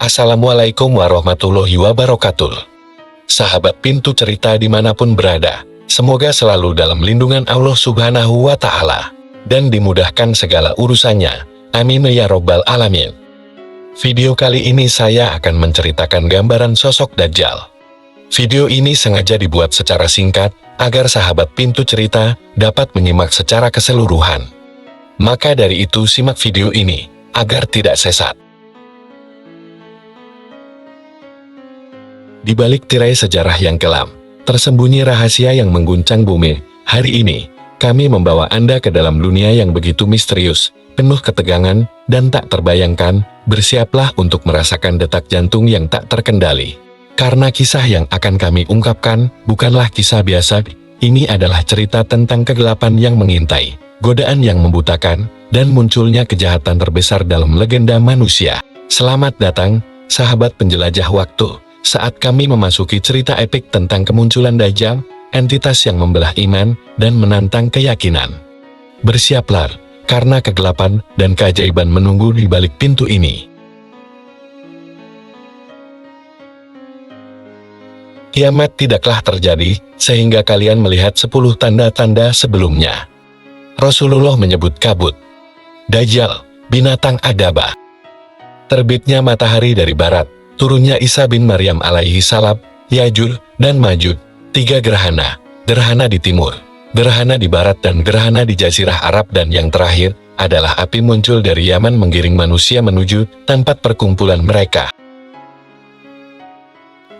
Assalamualaikum warahmatullahi wabarakatuh. Sahabat Pintu Cerita dimanapun berada, semoga selalu dalam lindungan Allah Subhanahu wa Ta'ala, dan dimudahkan segala urusannya. Amin ya Robbal Alamin. Video kali ini saya akan menceritakan gambaran sosok Dajjal. Video ini sengaja dibuat secara singkat, agar sahabat Pintu Cerita dapat menyimak secara keseluruhan. Maka dari itu simak video ini, agar tidak sesat. Di balik tirai sejarah yang kelam, tersembunyi rahasia yang mengguncang bumi. Hari ini, kami membawa Anda ke dalam dunia yang begitu misterius, penuh ketegangan, dan tak terbayangkan. Bersiaplah untuk merasakan detak jantung yang tak terkendali. Karena kisah yang akan kami ungkapkan, bukanlah kisah biasa. Ini adalah cerita tentang kegelapan yang mengintai, godaan yang membutakan, dan munculnya kejahatan terbesar dalam legenda manusia. Selamat datang, sahabat penjelajah waktu. Saat kami memasuki cerita epik tentang kemunculan Dajjal, entitas yang membelah iman dan menantang keyakinan. Bersiaplah, karena kegelapan dan keajaiban menunggu di balik pintu ini. Kiamat tidaklah terjadi, sehingga kalian melihat 10 tanda-tanda sebelumnya. Rasulullah menyebut kabut. Dajjal, binatang adabah. Terbitnya matahari dari barat. Turunnya Isa bin Maryam alaihi salam, Yajud dan Majud, 3 gerhana, gerhana di timur, gerhana di barat dan gerhana di Jazirah Arab, dan yang terakhir adalah api muncul dari Yaman menggiring manusia menuju tempat perkumpulan mereka.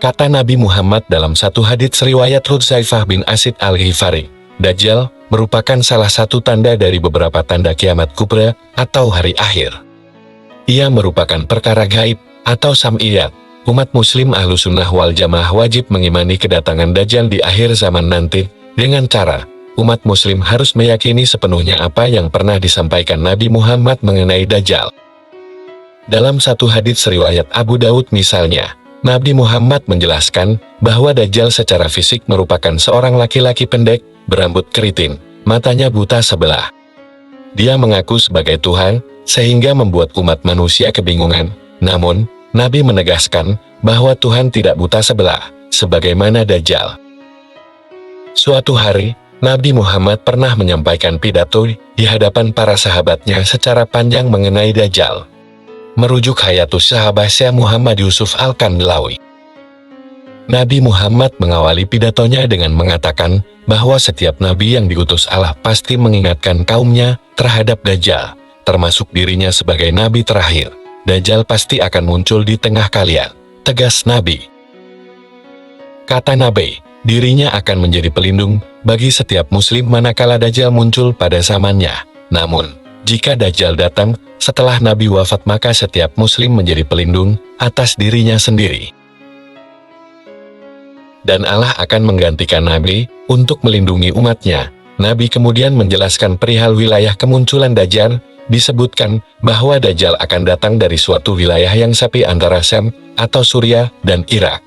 Kata Nabi Muhammad dalam satu hadits riwayat Hudzaifah bin Asid al-Ghifari, Dajjal merupakan salah satu tanda dari beberapa tanda kiamat kubra atau hari akhir. Ia merupakan perkara gaib atau sam'iyat. Umat muslim Ahlussunnah wal Jamaah wajib mengimani kedatangan Dajjal di akhir zaman nanti, dengan cara, umat muslim harus meyakini sepenuhnya apa yang pernah disampaikan Nabi Muhammad mengenai Dajjal. Dalam satu hadits riwayat Abu Daud misalnya, Nabi Muhammad menjelaskan bahwa Dajjal secara fisik merupakan seorang laki-laki pendek, berambut keriting, matanya buta sebelah. Dia mengaku sebagai Tuhan, sehingga membuat umat manusia kebingungan. Namun, Nabi menegaskan bahwa Tuhan tidak buta sebelah, sebagaimana Dajjal. Suatu hari, Nabi Muhammad pernah menyampaikan pidato di hadapan para sahabatnya secara panjang mengenai Dajjal. Merujuk Hayatus Sahabah Syekh Muhammad Yusuf Al-Kandlawi. Nabi Muhammad mengawali pidatonya dengan mengatakan bahwa setiap nabi yang diutus Allah pasti mengingatkan kaumnya terhadap Dajjal, termasuk dirinya sebagai nabi terakhir. Dajjal pasti akan muncul di tengah kalian, tegas Nabi. Kata Nabi, dirinya akan menjadi pelindung bagi setiap muslim manakala Dajjal muncul pada zamannya. Namun, jika Dajjal datang setelah Nabi wafat, maka setiap muslim menjadi pelindung atas dirinya sendiri. Dan Allah akan menggantikan Nabi untuk melindungi umatnya. Nabi kemudian menjelaskan perihal wilayah kemunculan Dajjal. Disebutkan bahwa Dajjal akan datang dari suatu wilayah yang sepi antara Syam atau Suriah dan Irak.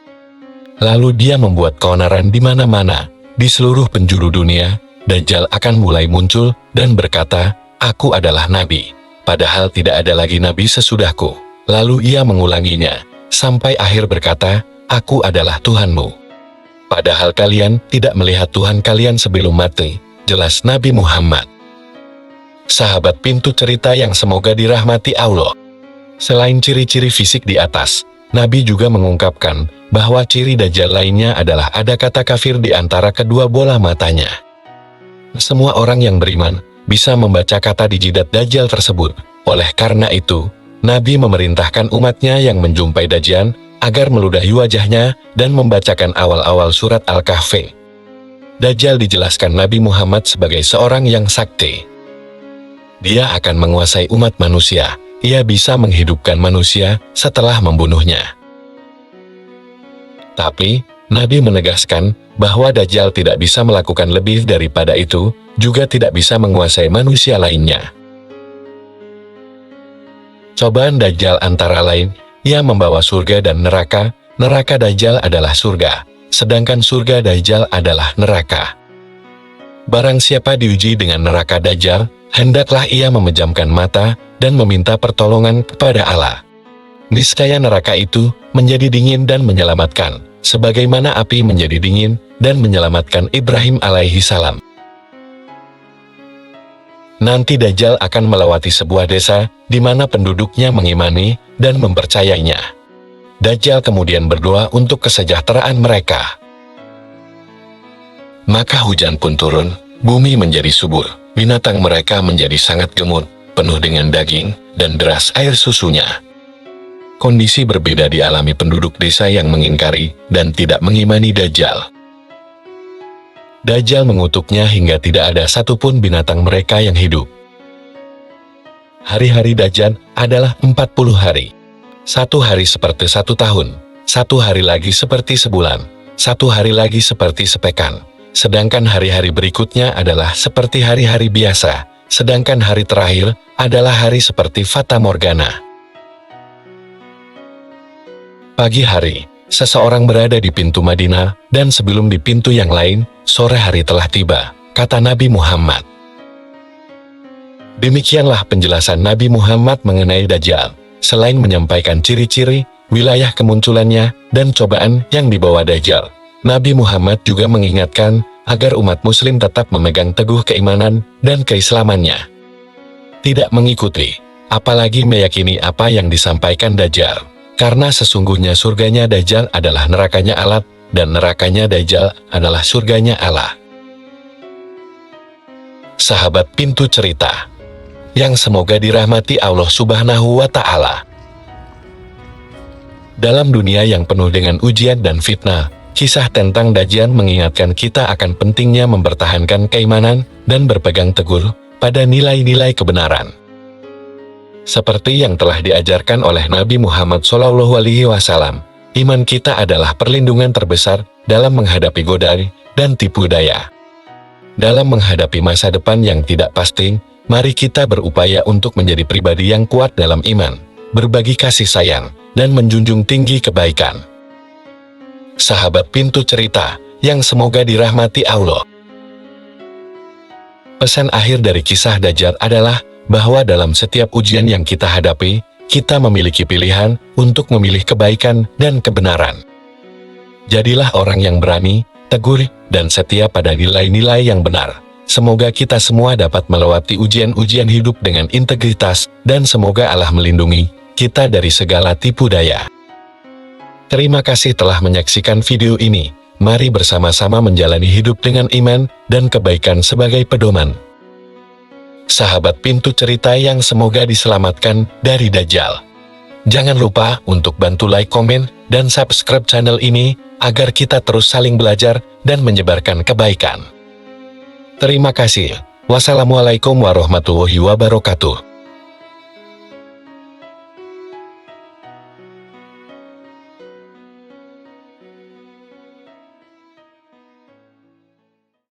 Lalu dia membuat keonaran di mana-mana, di seluruh penjuru dunia. Dajjal akan mulai muncul dan berkata, "Aku adalah Nabi." Padahal tidak ada lagi Nabi sesudahku. Lalu ia mengulanginya, sampai akhir berkata, "Aku adalah Tuhanmu." Padahal kalian tidak melihat Tuhan kalian sebelum mati, jelas Nabi Muhammad. Sahabat Pintu Cerita yang semoga dirahmati Allah. Selain ciri-ciri fisik di atas, Nabi juga mengungkapkan bahwa ciri Dajjal lainnya adalah ada kata kafir di antara kedua bola matanya. Semua orang yang beriman bisa membaca kata di jidat Dajjal tersebut. Oleh karena itu, Nabi memerintahkan umatnya yang menjumpai Dajjal agar meludahi wajahnya dan membacakan awal-awal surat Al-Kahfi. Dajjal dijelaskan Nabi Muhammad sebagai seorang yang sakti. Dia akan menguasai umat manusia. Ia bisa menghidupkan manusia setelah membunuhnya. Tapi, Nabi menegaskan bahwa Dajjal tidak bisa melakukan lebih daripada itu, juga tidak bisa menguasai manusia lainnya. Cobaan Dajjal antara lain, ia membawa surga dan neraka. Neraka Dajjal adalah surga, sedangkan surga Dajjal adalah neraka. Barang siapa diuji dengan neraka Dajjal, hendaklah ia memejamkan mata dan meminta pertolongan kepada Allah. Niscaya neraka itu menjadi dingin dan menyelamatkan, sebagaimana api menjadi dingin dan menyelamatkan Ibrahim alaihi salam. Nanti Dajjal akan melewati sebuah desa, di mana penduduknya mengimani dan mempercayainya. Dajjal kemudian berdoa untuk kesejahteraan mereka. Maka hujan pun turun, bumi menjadi subur, binatang mereka menjadi sangat gemuk, penuh dengan daging, dan deras air susunya. Kondisi berbeda dialami penduduk desa yang mengingkari dan tidak mengimani Dajjal. Dajjal mengutuknya hingga tidak ada satupun binatang mereka yang hidup. Hari-hari Dajjal adalah 40 hari. Satu hari seperti 1 tahun, satu hari lagi seperti sebulan, satu hari lagi seperti sepekan. Sedangkan hari-hari berikutnya adalah seperti hari-hari biasa, sedangkan hari terakhir adalah hari seperti Fata Morgana. Pagi hari, seseorang berada di pintu Madinah, dan sebelum di pintu yang lain, sore hari telah tiba, kata Nabi Muhammad. Demikianlah penjelasan Nabi Muhammad mengenai Dajjal. Selain menyampaikan ciri-ciri, wilayah kemunculannya, dan cobaan yang dibawa Dajjal, Nabi Muhammad juga mengingatkan agar umat muslim tetap memegang teguh keimanan dan keislamannya. Tidak mengikuti, apalagi meyakini apa yang disampaikan Dajjal. Karena sesungguhnya surganya Dajjal adalah nerakanya Allah, dan nerakanya Dajjal adalah surganya Allah. Sahabat pintu cerita, yang semoga dirahmati Allah Subhanahu wa Ta'ala. Dalam dunia yang penuh dengan ujian dan fitnah, kisah tentang Dajjal mengingatkan kita akan pentingnya mempertahankan keimanan dan berpegang teguh pada nilai-nilai kebenaran. Seperti yang telah diajarkan oleh Nabi Muhammad SAW, iman kita adalah perlindungan terbesar dalam menghadapi godaan dan tipu daya. Dalam menghadapi masa depan yang tidak pasti, mari kita berupaya untuk menjadi pribadi yang kuat dalam iman, berbagi kasih sayang, dan menjunjung tinggi kebaikan. Sahabat pintu cerita, yang semoga dirahmati Allah. Pesan akhir dari kisah Dajjal adalah bahwa dalam setiap ujian yang kita hadapi, kita memiliki pilihan untuk memilih kebaikan dan kebenaran. Jadilah orang yang berani, teguh, dan setia pada nilai-nilai yang benar. Semoga kita semua dapat melewati ujian-ujian hidup dengan integritas, dan semoga Allah melindungi kita dari segala tipu daya. Terima kasih telah menyaksikan video ini. Mari bersama-sama menjalani hidup dengan iman dan kebaikan sebagai pedoman. Sahabat pintu cerita yang semoga diselamatkan dari Dajjal. Jangan lupa untuk bantu like, komen, dan subscribe channel ini, agar kita terus saling belajar dan menyebarkan kebaikan. Terima kasih. Wassalamualaikum warahmatullahi wabarakatuh.